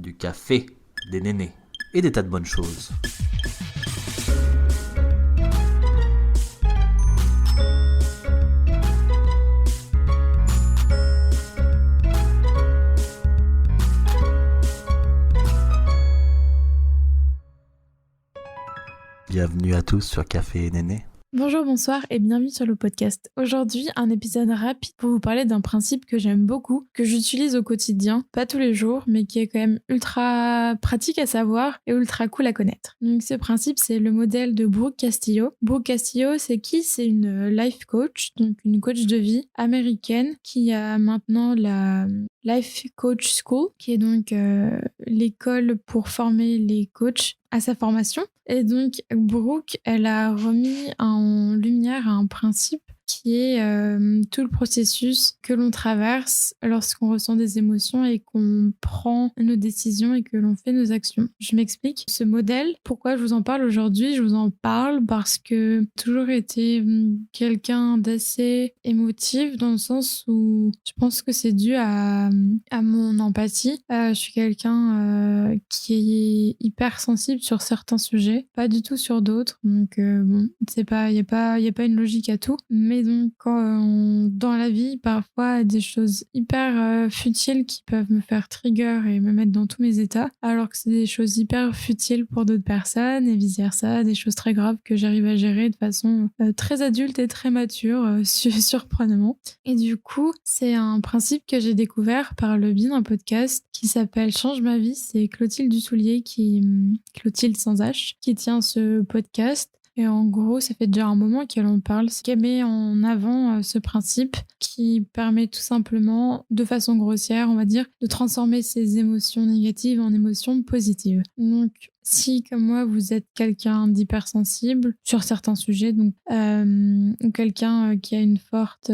du café, des nénés et des tas de bonnes choses. Bienvenue à tous sur Café et Néné. Bonjour, bonsoir et bienvenue sur le podcast. Aujourd'hui, un épisode rapide pour vous parler d'un principe que j'aime beaucoup, que j'utilise au quotidien, pas tous les jours, mais qui est quand même ultra pratique à savoir et ultra cool à connaître. Donc ce principe, c'est le modèle de Brooke Castillo. Brooke Castillo, c'est qui? C'est une life coach, donc une coach de vie américaine qui a maintenant la Life Coach School, qui est donc l'école pour former les coachs à sa formation. Et donc, Brooke, elle a remis en lumière un principe qui est tout le processus que l'on traverse lorsqu'on ressent des émotions et qu'on prend nos décisions et que l'on fait nos actions. Je m'explique. Ce modèle, pourquoi je vous en parle aujourd'hui? Je vous en parle parce que j'ai toujours été quelqu'un d'assez émotif dans le sens où je pense que c'est dû à mon empathie. Je suis quelqu'un qui est hyper sensible sur certains sujets, pas du tout sur d'autres. Donc bon, c'est pas, y a pas une logique à tout. Mais donc, dans la vie, parfois, des choses hyper futiles qui peuvent me faire trigger et me mettre dans tous mes états, alors que c'est des choses hyper futiles pour d'autres personnes et vice-versa, des choses très graves que j'arrive à gérer de façon très adulte et très mature, surprenamment. Et du coup, c'est un principe que j'ai découvert par le biais d'un podcast qui s'appelle Change ma vie. C'est Clotilde Dussoulier, Clotilde sans H, qui tient ce podcast. Et en gros, ça fait déjà un moment qu'elle en parle, c'est qu'elle met en avant ce principe qui permet tout simplement, de façon grossière, on va dire, de transformer ses émotions négatives en émotions positives. Donc, si, comme moi, vous êtes quelqu'un d'hypersensible sur certains sujets, donc ou quelqu'un qui a une forte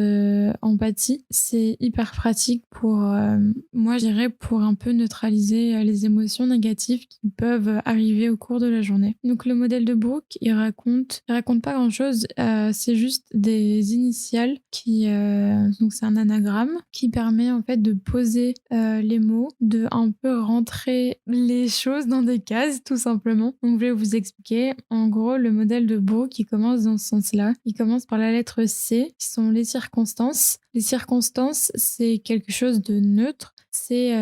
empathie, c'est hyper pratique pour, moi, je dirais, pour un peu neutraliser les émotions négatives qui peuvent arriver au cours de la journée. Donc, le modèle de Brooke, il raconte pas grand-chose, c'est juste des initiales qui, donc c'est un anagramme qui permet en fait de poser les mots, de un peu rentrer les choses dans des cases, tout simplement. Donc je vais vous expliquer. En gros, le modèle de Brooke qui commence dans ce sens-là. Il commence par la lettre C, qui sont les circonstances. Les circonstances, c'est quelque chose de neutre. C'est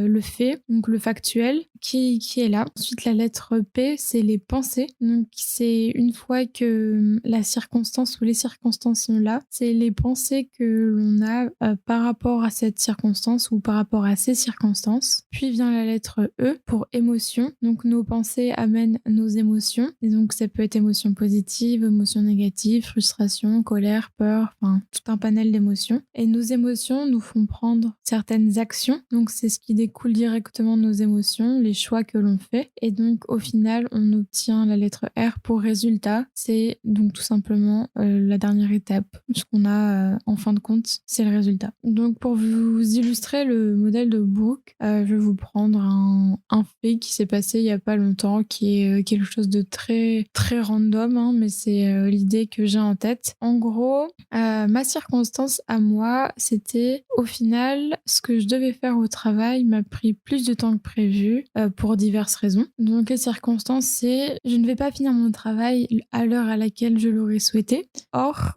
le fait, donc le factuel, qui est là. Ensuite, la lettre P, c'est les pensées. Donc, c'est une fois que la circonstance ou les circonstances sont là, c'est les pensées que l'on a par rapport à cette circonstance ou par rapport à ces circonstances. Puis vient la lettre E pour émotion. Donc, nos pensées amènent nos émotions. Et donc, ça peut être émotions positives, émotions négatives, frustration, colère, peur, enfin, tout un panel d'émotions. Et nos émotions nous font prendre certaines actions. Donc, c'est ce qui découle directement de nos émotions, les choix que l'on fait. Et donc, au final, on obtient la lettre R pour résultat. C'est donc tout simplement la dernière étape. Ce qu'on a, en fin de compte, c'est le résultat. Donc, pour vous illustrer le modèle de Brooke, je vais vous prendre un fait qui s'est passé il n'y a pas longtemps, qui est quelque chose de très, très random, hein, mais c'est l'idée que j'ai en tête. En gros, ma circonstance à moi, c'était au final, ce que je devais faire au travail m'a pris plus de temps que prévu pour diverses raisons. Donc les circonstances, c'est je ne vais pas finir mon travail à l'heure à laquelle je l'aurais souhaité. Or,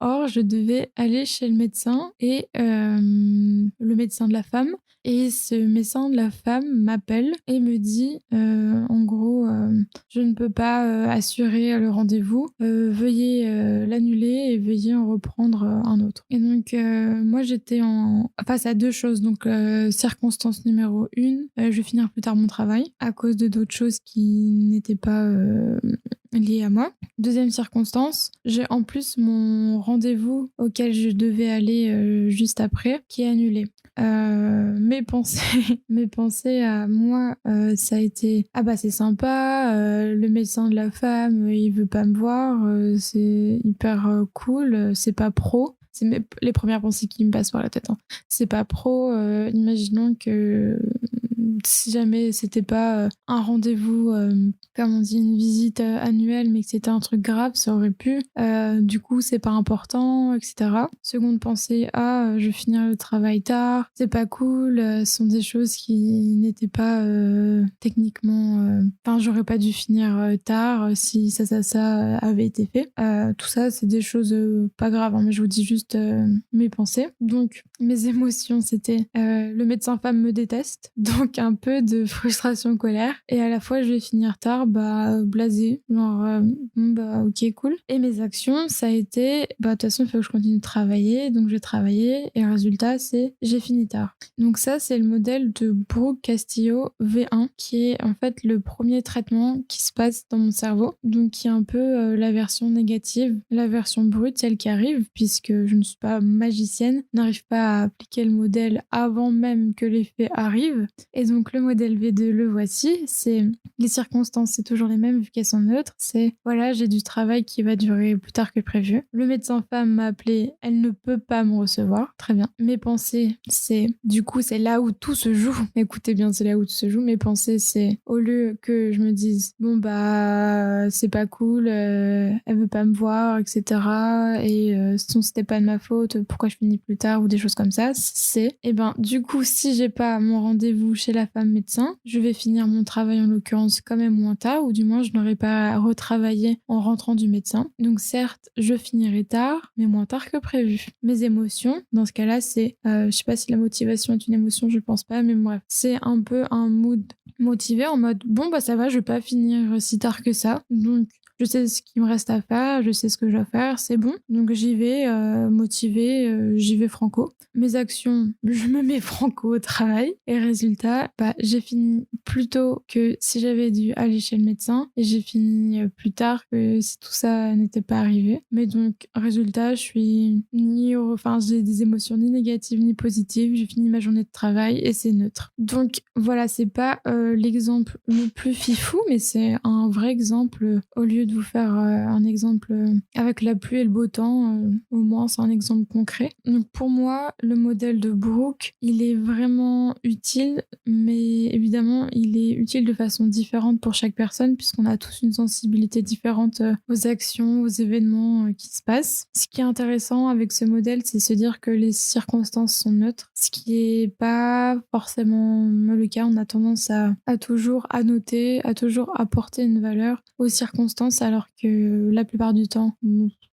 je devais aller chez le médecin et le médecin de la femme. Et ce médecin de la femme m'appelle et me dit, en gros, je ne peux pas assurer le rendez-vous, veuillez l'annuler et veuillez en reprendre un autre. Et donc, moi, j'étais face à deux choses. Donc, circonstance numéro 1, je vais finir plus tard mon travail à cause de d'autres choses qui n'étaient pas liées à moi. Deuxième circonstance, j'ai en plus mon rendez-vous auquel je devais aller juste après qui est annulé. Mes pensées à moi, ça a été ah bah c'est sympa, le médecin de la femme il veut pas me voir, c'est hyper cool, c'est pas pro. Les premières pensées qui me passent par la tête, hein. C'est pas pro, imaginons que si jamais c'était pas un rendez-vous, comme on dit, une visite annuelle, mais que c'était un truc grave, ça aurait pu. Du coup, c'est pas important, etc. Seconde pensée, je vais finir le travail tard, c'est pas cool, ce sont des choses qui n'étaient pas techniquement... Enfin, j'aurais pas dû finir tard si ça avait été fait. Tout ça, c'est des choses pas graves, hein, mais je vous dis juste mes pensées. Donc, mes émotions, c'était le médecin femme me déteste, donc un peu de frustration, colère, et à la fois je vais finir tard, blasé, genre ok, cool. Et mes actions, ça a été de toute façon il faut que je continue de travailler, donc j'ai travaillé et le résultat c'est j'ai fini tard. Donc ça c'est le modèle de Brooke Castillo V1 qui est en fait le premier traitement qui se passe dans mon cerveau, donc qui est un peu la version négative, la version brute, celle qui arrive, puisque je ne suis pas magicienne, n'arrive pas à appliquer le modèle avant même que l'effet arrive. Et donc le modèle V2, le voici, c'est les circonstances, c'est toujours les mêmes vu qu'elles sont neutres, c'est voilà, j'ai du travail qui va durer plus tard que prévu. Le médecin femme m'a appelé, elle ne peut pas me recevoir, très bien. Mes pensées, c'est du coup c'est là où tout se joue. Écoutez bien, c'est là où tout se joue. Mes pensées, c'est au lieu que je me dise c'est pas cool, elle veut pas me voir, etc. Et sinon c'était pas de ma faute, pourquoi je finis plus tard ou des choses comme ça, c'est du coup si j'ai pas mon rendez-vous chez la femme médecin, je vais finir mon travail en l'occurrence quand même moins tard, ou du moins je n'aurai pas retravaillé en rentrant du médecin. Donc certes, je finirai tard, mais moins tard que prévu. Mes émotions, dans ce cas-là, c'est, je sais pas si la motivation est une émotion, je pense pas, mais bref, c'est un peu un mood motivé en mode ça va, je vais pas finir si tard que ça, donc je sais ce qu'il me reste à faire, je sais ce que je dois faire, c'est bon. Donc j'y vais motivée, j'y vais franco. Mes actions, je me mets franco au travail. Et résultat, j'ai fini plus tôt que si j'avais dû aller chez le médecin. Et j'ai fini plus tard que si tout ça n'était pas arrivé. Mais donc, résultat, je suis j'ai des émotions ni négatives ni positives. J'ai fini ma journée de travail et c'est neutre. Donc voilà, c'est pas l'exemple le plus fifou, mais c'est un vrai exemple au lieu de vous faire un exemple avec la pluie et le beau temps, au moins c'est un exemple concret. Donc pour moi, le modèle de Brooke, il est vraiment utile, mais évidemment, il est utile de façon différente pour chaque personne, puisqu'on a tous une sensibilité différente aux actions, aux événements qui se passent. Ce qui est intéressant avec ce modèle, c'est se dire que les circonstances sont neutres, ce qui est pas forcément le cas. On a tendance à toujours annoter, à toujours apporter une valeur aux circonstances, alors que la plupart du temps,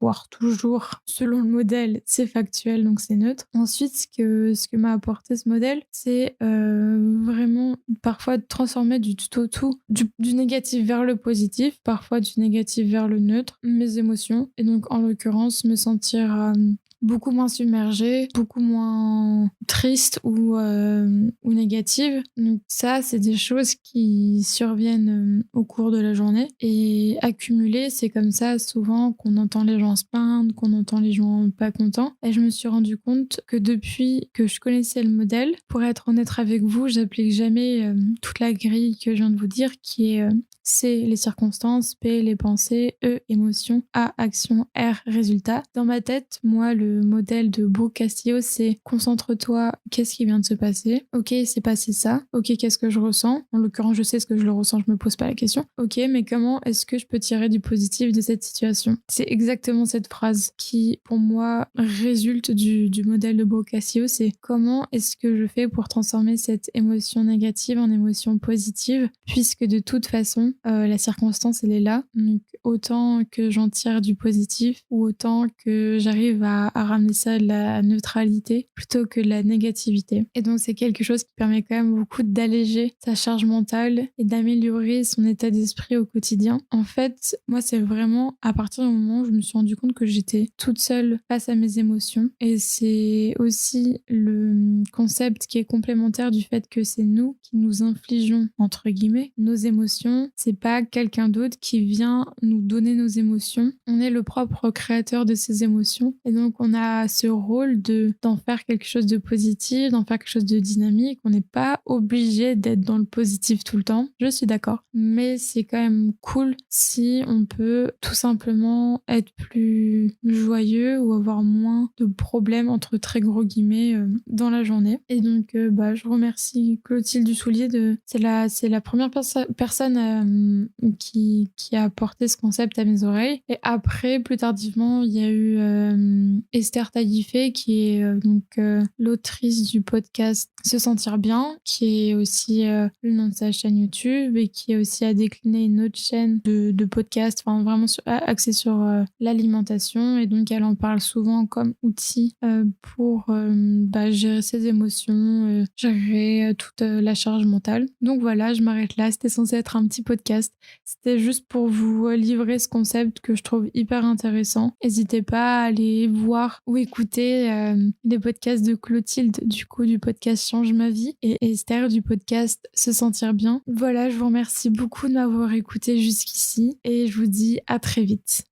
voire toujours, selon le modèle, c'est factuel, donc c'est neutre. Ensuite, ce que m'a apporté ce modèle, c'est vraiment parfois de transformer du tout au tout, du négatif vers le positif, parfois du négatif vers le neutre, mes émotions, et donc en l'occurrence me sentir beaucoup moins submergée, beaucoup moins triste ou négative. Donc ça, c'est des choses qui surviennent au cours de la journée. Et accumulées, c'est comme ça souvent qu'on entend les gens se plaindre, qu'on entend les gens pas contents. Et je me suis rendu compte que depuis que je connaissais le modèle, pour être honnête avec vous, j'applique jamais toute la grille que je viens de vous dire, qui est C, les circonstances, P, les pensées, E, émotions, A, action, R, résultat. Dans ma tête, moi, le modèle de Brooke Castillo, c'est concentre-toi, qu'est-ce qui vient de se passer? Ok, c'est passé ça. Ok, qu'est-ce que je ressens? En l'occurrence, je sais ce que je le ressens, je me pose pas la question. Ok, mais comment est-ce que je peux tirer du positif de cette situation? C'est exactement cette phrase qui, pour moi, résulte du modèle de Brooke Castillo, c'est comment est-ce que je fais pour transformer cette émotion négative en émotion positive, puisque de toute façon, la circonstance, elle est là. Donc, autant que j'en tire du positif ou autant que j'arrive à ramener ça de la neutralité plutôt que de la négativité. Et donc, c'est quelque chose qui permet quand même beaucoup d'alléger sa charge mentale et d'améliorer son état d'esprit au quotidien. En fait, moi, c'est vraiment à partir du moment où je me suis rendu compte que j'étais toute seule face à mes émotions. Et c'est aussi le concept qui est complémentaire du fait que c'est nous qui nous infligeons, entre guillemets, nos émotions. C'est pas quelqu'un d'autre qui vient nous donner nos émotions. On est le propre créateur de ces émotions. Et donc, on on a ce rôle d'en faire quelque chose de positif, d'en faire quelque chose de dynamique. On n'est pas obligé d'être dans le positif tout le temps, je suis d'accord. Mais c'est quand même cool si on peut tout simplement être plus joyeux ou avoir moins de problèmes entre très gros guillemets dans la journée. Et donc je remercie Clotilde Dussoulier c'est la première personne qui a apporté ce concept à mes oreilles. Et après, plus tardivement, il y a eu Esther Taïfé qui est l'autrice du podcast Se sentir bien, qui est aussi le nom de sa chaîne YouTube et qui aussi a décliné une autre chaîne de podcast, enfin vraiment axée sur l'alimentation. Et donc elle en parle souvent comme outil pour gérer ses émotions, gérer toute la charge mentale. Donc voilà, je m'arrête là. C'était censé être un petit podcast. C'était juste pour vous livrer ce concept que je trouve hyper intéressant. N'hésitez pas à aller voir ou écouter les podcasts de Clotilde, du coup du podcast Change ma vie, et Esther du podcast Se sentir bien. Voilà, je vous remercie beaucoup de m'avoir écouté jusqu'ici et je vous dis à très vite.